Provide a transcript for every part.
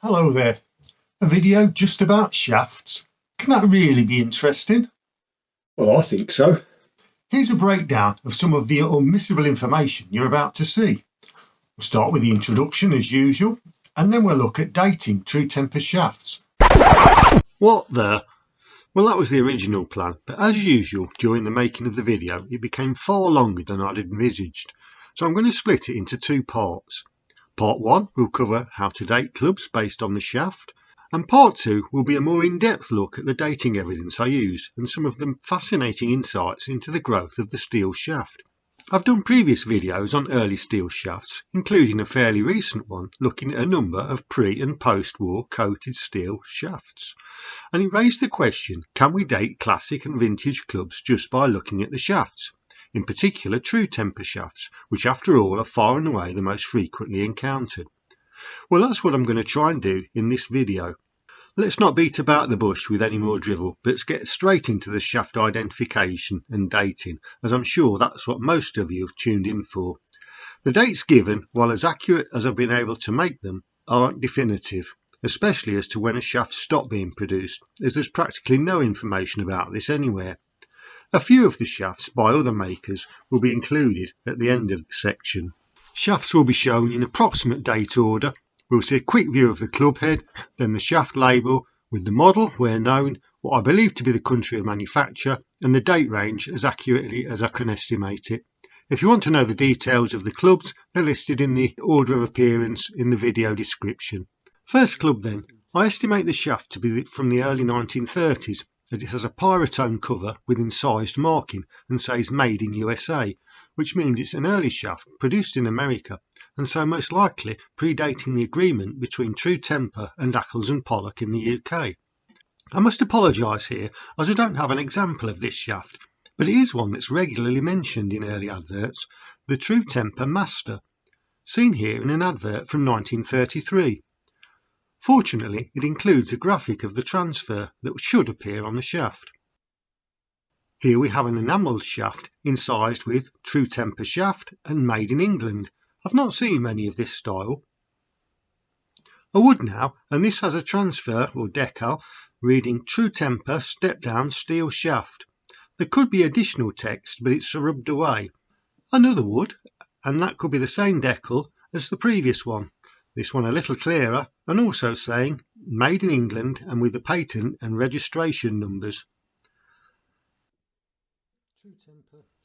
Hello there. A video just about shafts. Can that really be interesting? Well, I think so. Here's a breakdown of some of the unmissable information you're about to see. We'll start with the introduction as usual, and then we'll look at dating true temper shafts. What the? Well, that was the original plan, but as usual during the making of the video it became far longer than I'd envisaged, so I'm going to split it into two parts. Part 1 will cover how to date clubs based on the shaft, and Part 2 will be a more in-depth look at the dating evidence I use and some of the fascinating insights into the growth of the steel shaft. I've done previous videos on early steel shafts, including a fairly recent one looking at a number of pre- and post-war coated steel shafts, and it raised the question, can we date classic and vintage clubs just by looking at the shafts? In particular true temper shafts, which after all are far and away the most frequently encountered. Well, that's what I'm going to try and do in this video. Let's not beat about the bush with any more drivel, but let's get straight into the shaft identification and dating, as I'm sure that's what most of you have tuned in for. The dates given, while as accurate as I've been able to make them, aren't definitive, especially as to when a shaft stopped being produced, as there's practically no information about this anywhere. A few of the shafts by other makers will be included at the end of the section. Shafts will be shown in approximate date order. We'll see a quick view of the club head, then the shaft label with the model where known, what I believe to be the country of manufacture, and the date range as accurately as I can estimate it. If you want to know the details of the clubs, they're listed in the order of appearance in the video description. First club then, I estimate the shaft to be from the early 1930s. That it has a pyritone cover with incised marking and says made in USA, which means it's an early shaft produced in America, and so most likely predating the agreement between True Temper and Accles Pollock in the UK. I must apologise here as I don't have an example of this shaft, but it is one that's regularly mentioned in early adverts, the True Temper Master, seen here in an advert from 1933. Fortunately, it includes a graphic of the transfer that should appear on the shaft. Here we have an enamelled shaft incised with True Temper shaft and made in England. I've not seen many of this style. I would now, and this has a transfer or decal reading True Temper step down steel shaft. There could be additional text, but it's rubbed away. Another would, and that could be the same decal as the previous one. This one a little clearer, and also saying made in England and with the patent and registration numbers.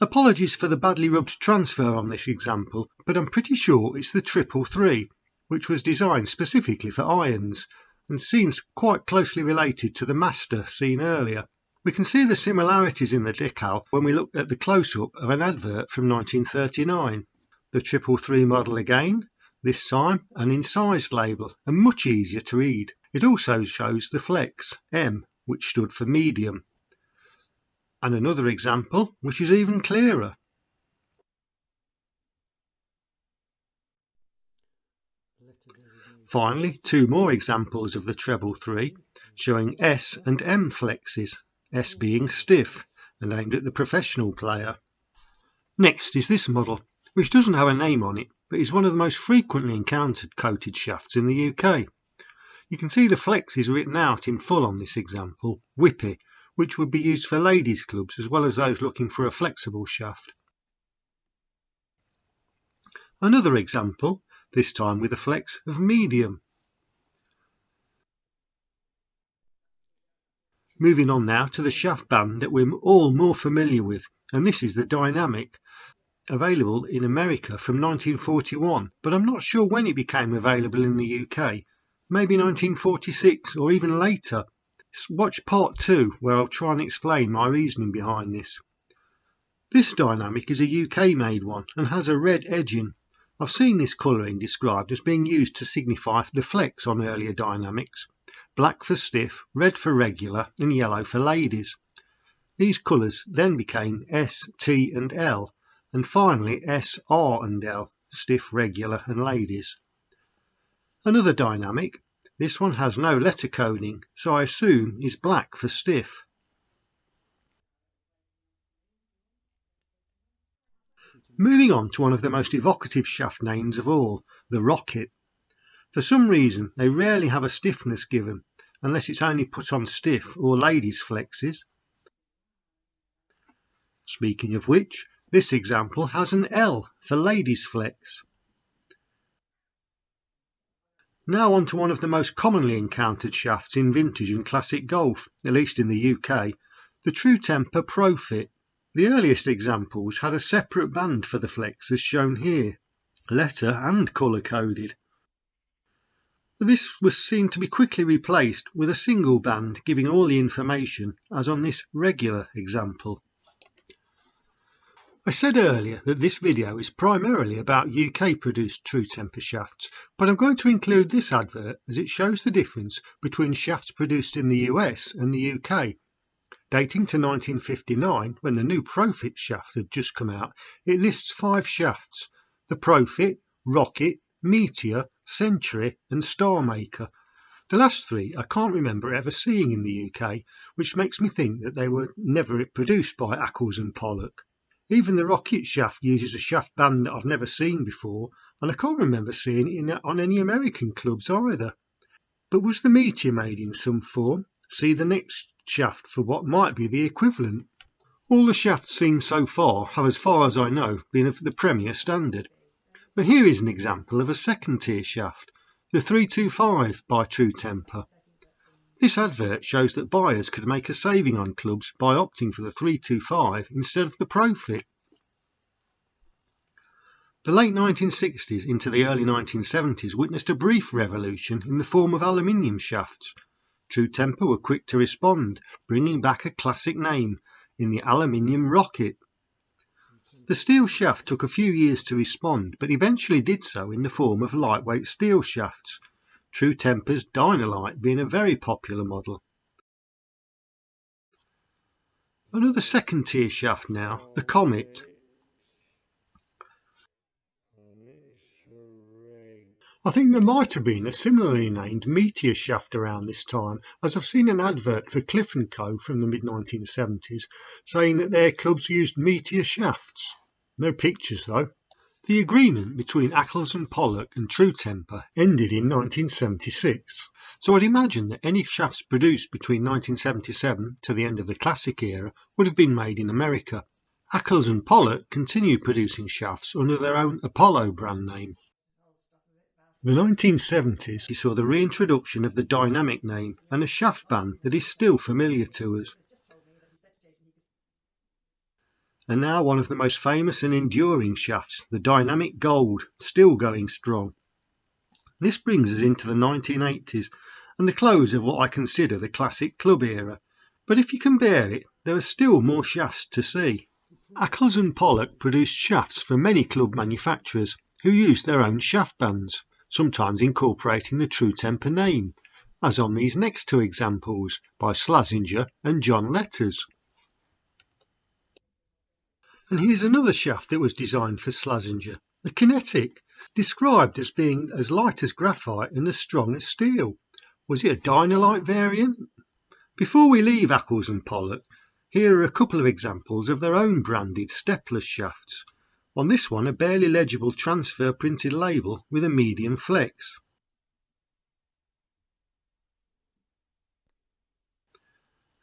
Apologies for the badly rubbed transfer on this example, but I'm pretty sure it's the 333, which was designed specifically for irons and seems quite closely related to the Master seen earlier. We can see the similarities in the decal when we look at the close-up of an advert from 1939. The 333 model again, this time an incised label and much easier to read. It also shows the flex M, which stood for medium. And another example which is even clearer. Finally, two more examples of the treble 3 showing S and M flexes, S being stiff and aimed at the professional player. Next is this model, which doesn't have a name on it, but is one of the most frequently encountered coated shafts in the UK. You can see the flex is written out in full on this example, whippy, which would be used for ladies' clubs as well as those looking for a flexible shaft. Another example, this time with a flex of medium. Moving on now to the shaft band that we're all more familiar with, and this is the Dynamic, available in America from 1941, but I'm not sure when it became available in the UK, maybe 1946 or even later. Watch part 2 where I'll try and explain my reasoning behind this. This Dynamic is a UK made one and has a red edging. I've seen this colouring described as being used to signify the flex on earlier Dynamics, black for stiff, red for regular and yellow for ladies. These colours then became S, T and L, and finally S, R and L, stiff, regular and ladies. Another Dynamic, this one has no letter coding, so I assume is black for stiff. Moving on to one of the most evocative shaft names of all, the Rocket. For some reason, they rarely have a stiffness given, unless it's only put on stiff or ladies' flexes. Speaking of which, this example has an L for ladies' flex. Now on to one of the most commonly encountered shafts in vintage and classic golf, at least in the UK, the True Temper Pro Fit. The earliest examples had a separate band for the flex as shown here, letter and colour coded. This was seen to be quickly replaced with a single band giving all the information as on this regular example. I said earlier that this video is primarily about UK produced True Temper shafts, but I'm going to include this advert as it shows the difference between shafts produced in the US and the UK. Dating to 1959, when the new Profit shaft had just come out, it lists 5 shafts: the Profit, Rocket, Meteor, Century and Star Maker. The last 3 I can't remember ever seeing in the UK, which makes me think that they were never produced by Accles and Pollock. Even the Rocket shaft uses a shaft band that I've never seen before, and I can't remember seeing it on any American clubs either. But was the Meteor made in some form? See the next shaft for what might be the equivalent. All the shafts seen so far have, as far as I know, been of the Premier standard. But here is an example of a second tier shaft, the 325 by True Temper. This advert shows that buyers could make a saving on clubs by opting for the 325 instead of the Profit. The late 1960s into the early 1970s witnessed a brief revolution in the form of aluminium shafts. True Temper were quick to respond, bringing back a classic name in the aluminium Rocket. The steel shaft took a few years to respond, but eventually did so in the form of lightweight steel shafts, True Temper's Dynalite being a very popular model. Another second tier shaft now, the Comet. I think there might have been a similarly named Meteor shaft around this time, as I've seen an advert for Cliff & Co from the mid-1970s saying that their clubs used Meteor shafts. No pictures though. The agreement between Accles and Pollock and True Temper ended in 1976, so I'd imagine that any shafts produced between 1977 to the end of the Classic era would have been made in America. Accles and Pollock continued producing shafts under their own Apollo brand name. The 1970s saw the reintroduction of the Dynamic name and a shaft band that is still familiar to us. And now one of the most famous and enduring shafts, the Dynamic Gold, still going strong. This brings us into the 1980s and the close of what I consider the classic club era, but if you can bear it, there are still more shafts to see. Accles and Pollock produced shafts for many club manufacturers who used their own shaft bands, sometimes incorporating the True Temper name, as on these next 2 examples by Slazenger and John Letters. And here's another shaft that was designed for Slazenger, the Kinetic, described as being as light as graphite and as strong as steel. Was it a Dynalite variant? Before we leave Accles and Pollock, here are a couple of examples of their own branded stepless shafts. On this one, a barely legible transfer printed label with a medium flex.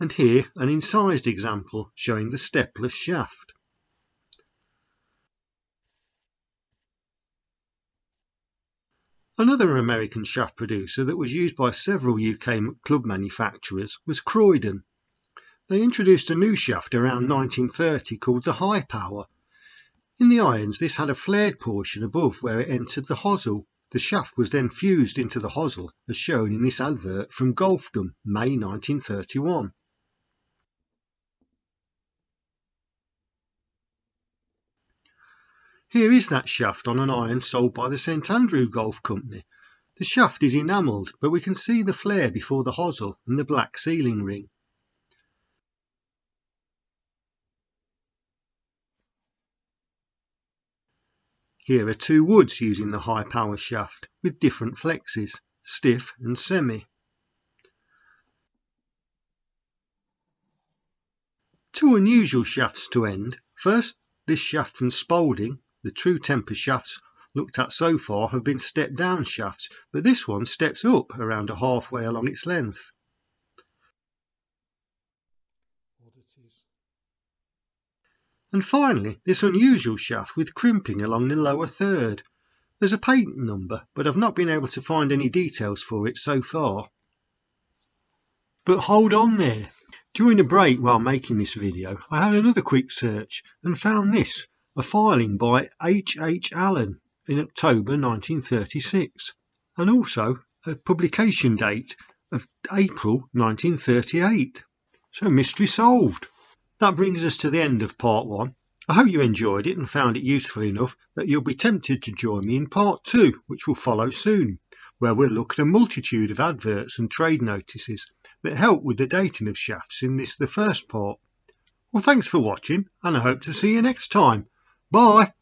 And here an incised example showing the stepless shaft. Another American shaft producer that was used by several UK club manufacturers was Croydon. They introduced a new shaft around 1930 called the High Power. In the irons, this had a flared portion above where it entered the hosel. The shaft was then fused into the hosel, as shown in this advert from Golfdom, May 1931. Here is that shaft on an iron sold by the St Andrew Golf Company. The shaft is enamelled, but we can see the flare before the hosel and the black sealing ring. Here are 2 woods using the high power shaft with different flexes, stiff and semi. 2 unusual shafts to end. First, this shaft from Spalding, the True Temper shafts looked at so far have been step down shafts, but this one steps up around halfway along its length. And finally, this unusual shaft with crimping along the lower third. There's a patent number, but I've not been able to find any details for it so far. But hold on there. During a break while making this video, I had another quick search and found this, a filing by H. Allen in October 1936, and also a publication date of April 1938. So mystery solved. That brings us to the end of part 1. I hope you enjoyed it and found it useful enough that you'll be tempted to join me in part 2, which will follow soon, where we'll look at a multitude of adverts and trade notices that help with the dating of shafts in the first part. Well, thanks for watching, and I hope to see you next time. Bye!